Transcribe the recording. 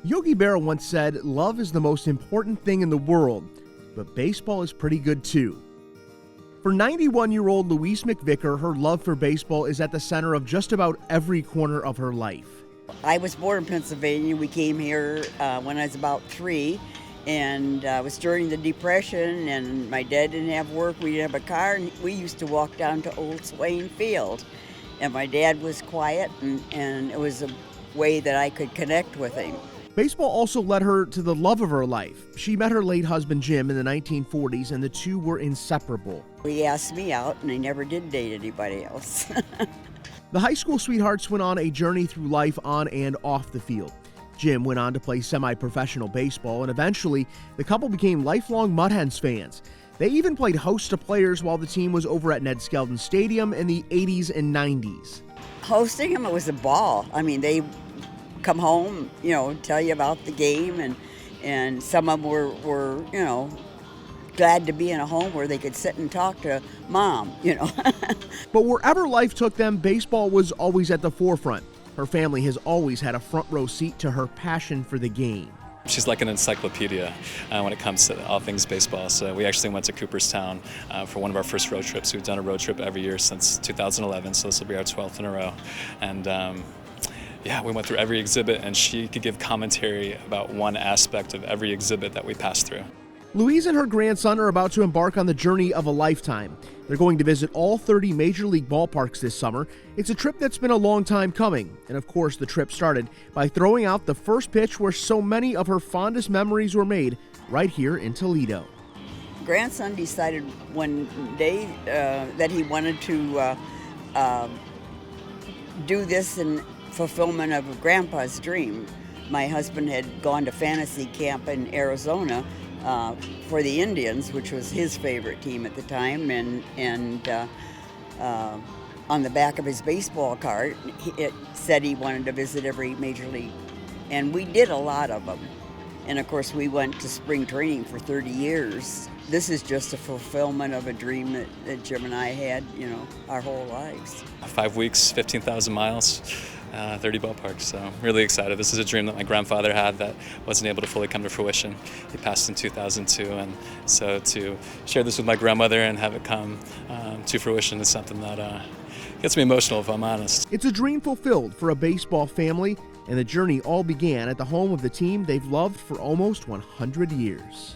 Yogi Berra once said, "Love is the most important thing in the world, but baseball is pretty good too." For 91-year-old Louise McVicker, her love for baseball is at the center of just about every corner of her life. I was born in Pennsylvania. We came here when I was about 3, and it was during the Depression, and my dad didn't have work. We didn't have a car, and we used to walk down to Old Swain Field. And my dad was quiet, and it was a way that I could connect with him. Baseball also led her to the love of her life. She met her late husband Jim in the 1940s, and the two were inseparable. He asked me out, and I never did date anybody else. The high school sweethearts went on a journey through life on and off the field. Jim went on to play semi-professional baseball, and eventually the couple became lifelong Mud Hens fans. They even played host to players while the team was over at Ned Skelton Stadium in the 80s and 90s. Hosting them, it was a ball. I mean, they come home, tell you about the game, and some of them were glad to be in a home where they could sit and talk to mom, But wherever life took them, baseball was always at the forefront. Her family has always had a front row seat to her passion for the game. She's like an encyclopedia when it comes to all things baseball. So we actually went to Cooperstown for one of our first road trips. We've done a road trip every year since 2011, so this will be our 12th in a row. And we went through every exhibit, and she could give commentary about one aspect of every exhibit that we passed through. Louise and her grandson are about to embark on the journey of a lifetime. They're going to visit all 30 Major League ballparks this summer. It's a trip that's been a long time coming. And of course, the trip started by throwing out the first pitch where so many of her fondest memories were made, right here in Toledo. Grandson decided one day that he wanted to do this in fulfillment of Grandpa's dream. My husband had gone to fantasy camp in Arizona for the Indians, which was his favorite team at the time, and on the back of his baseball card, it said he wanted to visit every major league, and we did a lot of them. And of course, we went to spring training for 30 years. This is just a fulfillment of a dream that Jim and I had, our whole lives. 5 weeks, 15,000 miles. 30 ballparks, so really excited. This is a dream that my grandfather had that wasn't able to fully come to fruition. He passed in 2002, and so to share this with my grandmother and have it come to fruition is something that gets me emotional, if I'm honest. It's a dream fulfilled for a baseball family, and the journey all began at the home of the team they've loved for almost 100 years.